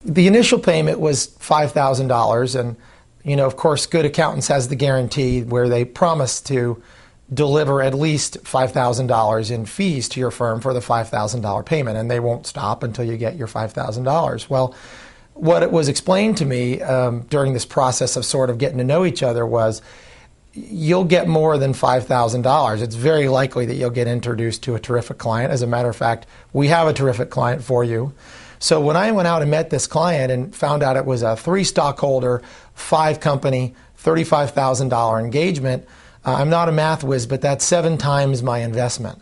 The initial payment was $5,000, and of course, Good Accountants has the guarantee where they promise to deliver at least $5,000 in fees to your firm for the $5,000 payment, and they won't stop until you get your $5,000. Well, what it was explained to me during this process of sort of getting to know each other was you'll get more than $5,000. It's very likely that you'll get introduced to a terrific client. As a matter of fact, we have a terrific client for you. So when I went out and met this client and found out it was a 3-stockholder, 5-company, $35,000 engagement, I'm not a math whiz, but that's 7 times my investment.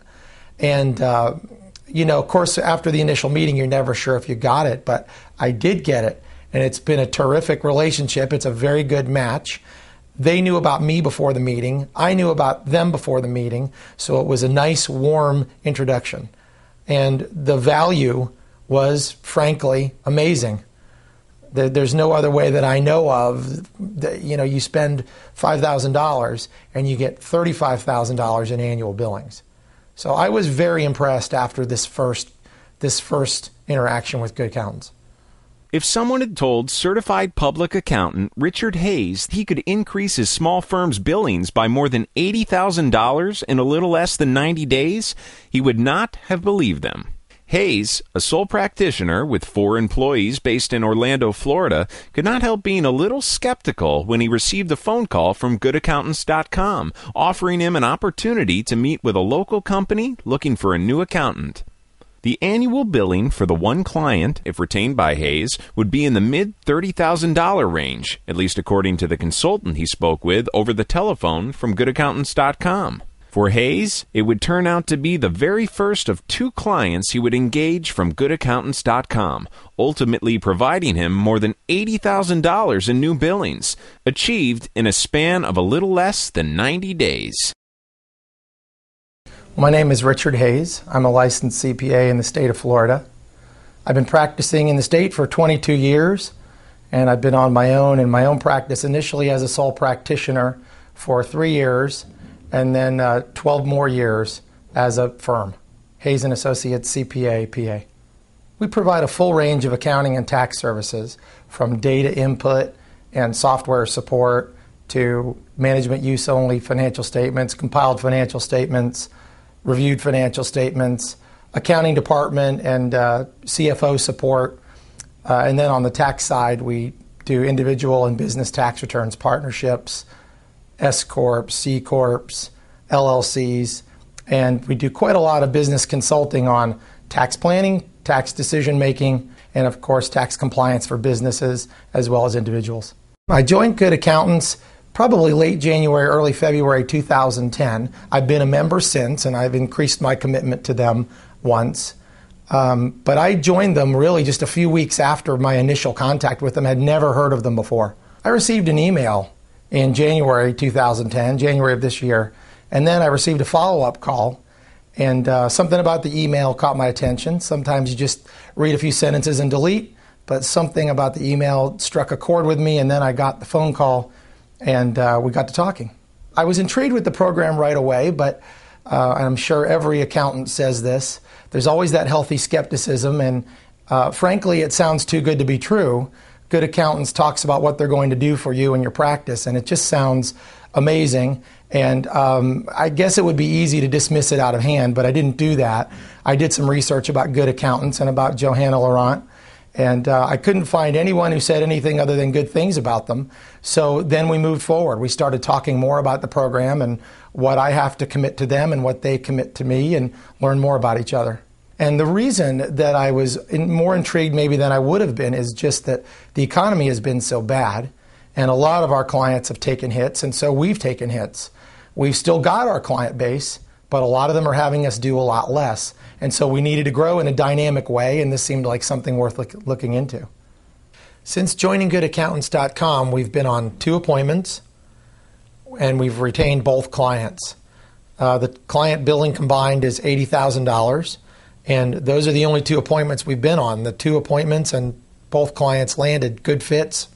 And, of course, after the initial meeting, you're never sure if you got it, but I did get it. And it's been a terrific relationship. It's a very good match. They knew about me before the meeting. I knew about them before the meeting. So it was a nice, warm introduction. And the value was, frankly, amazing. There's no other way that I know of that, you spend $5,000 and you get $35,000 in annual billings. So I was very impressed after this first interaction with Good Accountants. If someone had told certified public accountant Richard Hayes he could increase his small firm's billings by more than $80,000 in a little less than 90 days, he would not have believed them. Hayes, a sole practitioner with 4 employees based in Orlando, Florida, could not help being a little skeptical when he received a phone call from goodaccountants.com offering him an opportunity to meet with a local company looking for a new accountant. The annual billing for the one client, if retained by Hayes, would be in the mid-$30,000 range, at least according to the consultant he spoke with over the telephone from goodaccountants.com. For Hayes, it would turn out to be the very first of 2 clients he would engage from goodaccountants.com, ultimately providing him more than $80,000 in new billings, achieved in a span of a little less than 90 days. My name is Richard Hayes. I'm a licensed CPA in the state of Florida. I've been practicing in the state for 22 years, and I've been on my own in my own practice, initially as a sole practitioner for 3 years, and then 12 more years as a firm, Hayes & Associates CPA PA. We provide a full range of accounting and tax services, from data input and software support to management use only financial statements, compiled financial statements, reviewed financial statements, accounting department and CFO support. And then on the tax side, we do individual and business tax returns, partnerships, S-Corps, C-Corps, LLCs, and we do quite a lot of business consulting on tax planning, tax decision making, and of course tax compliance for businesses as well as individuals. I joined Good Accountants probably late January, early February 2010. I've been a member since, and I've increased my commitment to them once. But I joined them really just a few weeks after my initial contact with them. Had never heard of them before. I received an email in January 2010, January of this year, and then I received a follow-up call, and something about the email caught my attention. Sometimes you just read a few sentences and delete, but something about the email struck a chord with me, and then I got the phone call, and we got to talking. I was intrigued with the program right away, but I'm sure every accountant says this, there's always that healthy skepticism, and frankly, it sounds too good to be true. Good Accountants talks about what they're going to do for you in your practice, and it just sounds amazing. And I guess it would be easy to dismiss it out of hand, but I didn't do that. I did some research about Good Accountants and about Johanna Laurent, and I couldn't find anyone who said anything other than good things about them. So then we moved forward. We started talking more about the program and what I have to commit to them and what they commit to me, and learn more about each other. And the reason that I was more intrigued maybe than I would have been is just that the economy has been so bad, and a lot of our clients have taken hits, and so we've taken hits. We've still got our client base, but a lot of them are having us do a lot less. And so we needed to grow in a dynamic way, and this seemed like something worth looking into. Since joining goodaccountants.com, we've been on 2 appointments, and we've retained both clients. The client billing combined is $80,000. And those are the only 2 appointments we've been on. The 2 appointments and both clients landed good fits.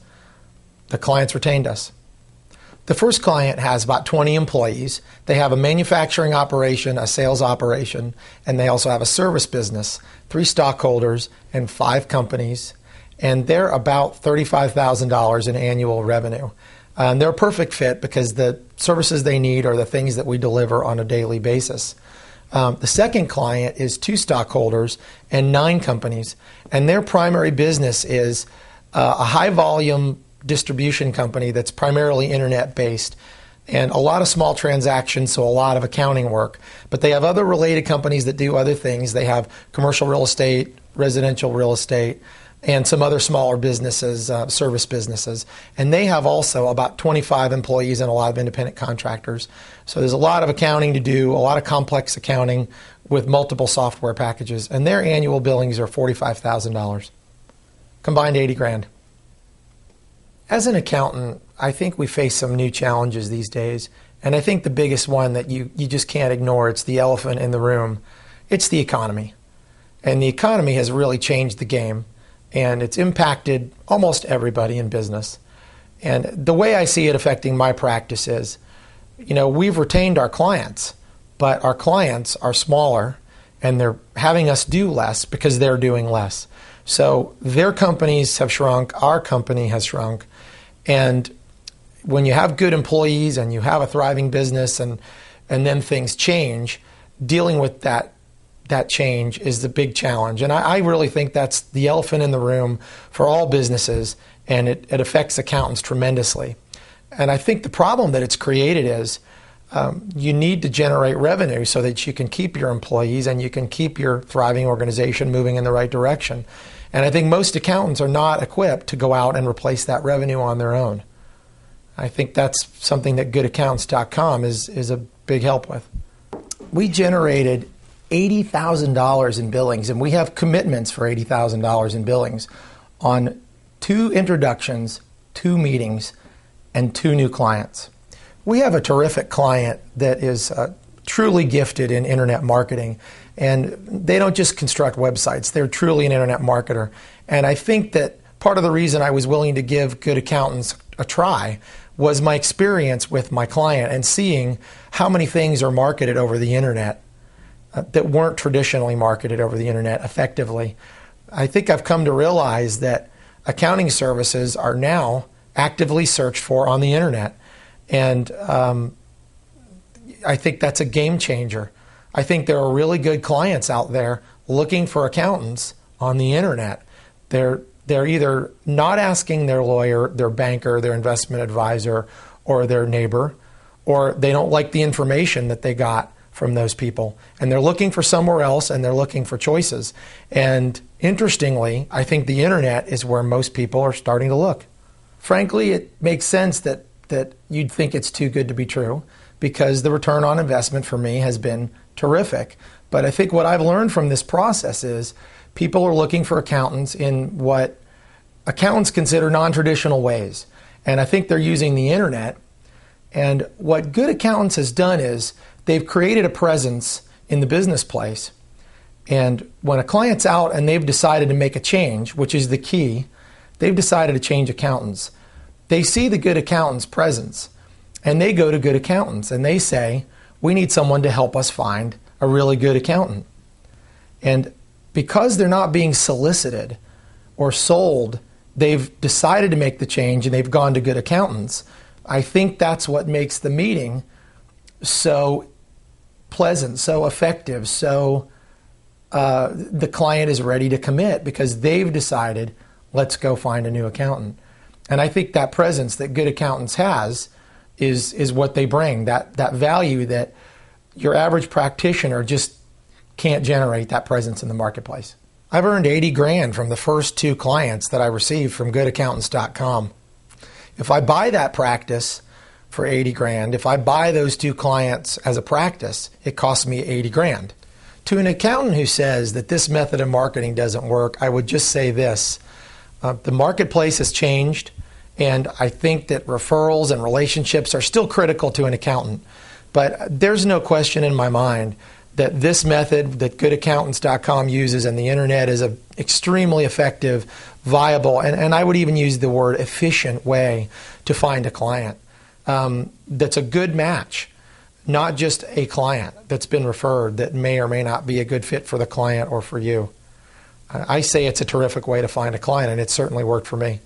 The clients retained us. The first client has about 20 employees. They have a manufacturing operation, a sales operation, and they also have a service business, 3 stockholders and 5 companies. and they're about $35,000 in annual revenue. And they're a perfect fit because the services they need are the things that we deliver on a daily basis. The second client is 2 stockholders and 9 companies, and their primary business is a high-volume distribution company that's primarily internet-based, and a lot of small transactions, so a lot of accounting work. But they have other related companies that do other things. They have commercial real estate, residential real estate, and some other smaller businesses, service businesses. And they have also about 25 employees and a lot of independent contractors. So there's a lot of accounting to do, a lot of complex accounting with multiple software packages. And their annual billings are $45,000, combined $80,000. As an accountant, I think we face some new challenges these days. And I think the biggest one that you just can't ignore, it's the elephant in the room, it's the economy. And the economy has really changed the game. And it's impacted almost everybody in business. And the way I see it affecting my practice is, we've retained our clients, but our clients are smaller and they're having us do less because they're doing less. So their companies have shrunk, our company has shrunk. And when you have good employees and you have a thriving business and then things change, dealing with that change is the big challenge. And I really think that's the elephant in the room for all businesses, and it affects accountants tremendously. And I think the problem that it's created is you need to generate revenue so that you can keep your employees and you can keep your thriving organization moving in the right direction. And I think most accountants are not equipped to go out and replace that revenue on their own. I think that's something that goodaccountants.com is a big help with. We generated $80,000 in billings, and we have commitments for $80,000 in billings on 2 introductions, 2 meetings, and 2 new clients. We have a terrific client that is truly gifted in internet marketing, and they don't just construct websites, they're truly an internet marketer. And I think that part of the reason I was willing to give Good Accountants a try was my experience with my client and seeing how many things are marketed over the internet that weren't traditionally marketed over the internet effectively. I think I've come to realize that accounting services are now actively searched for on the internet. And I think that's a game changer. I think there are really good clients out there looking for accountants on the internet. They're either not asking their lawyer, their banker, their investment advisor, or their neighbor, or they don't like the information that they got from those people. And they're looking for somewhere else, and they're looking for choices. And interestingly, I think the internet is where most people are starting to look. Frankly, it makes sense that you'd think it's too good to be true, because the return on investment for me has been terrific. But I think what I've learned from this process is people are looking for accountants in what accountants consider non-traditional ways. And I think they're using the internet. And what Good Accountants has done is they've created a presence in the business place. And when a client's out and they've decided to make a change, which is the key, they've decided to change accountants. They see the Good Accountants presence, and they go to Good Accountants and they say, we need someone to help us find a really good accountant. And because they're not being solicited or sold, they've decided to make the change and they've gone to Good Accountants. I think that's what makes the meeting so pleasant, so effective, so the client is ready to commit because they've decided, let's go find a new accountant. And I think that presence that Good Accountants has is what they bring, that value that your average practitioner just can't generate that presence in the marketplace. I've earned $80,000 from the first 2 clients that I received from goodaccountants.com. If I buy that practice for $80,000, if I buy those 2 clients as a practice, it costs me $80,000. To an accountant who says that this method of marketing doesn't work, I would just say this. The marketplace has changed, and I think that referrals and relationships are still critical to an accountant. But there's no question in my mind that this method that goodaccountants.com uses and the internet is an extremely effective, viable, and I would even use the word efficient way to find a client that's a good match, not just a client that's been referred that may or may not be a good fit for the client or for you. I say it's a terrific way to find a client, and it certainly worked for me.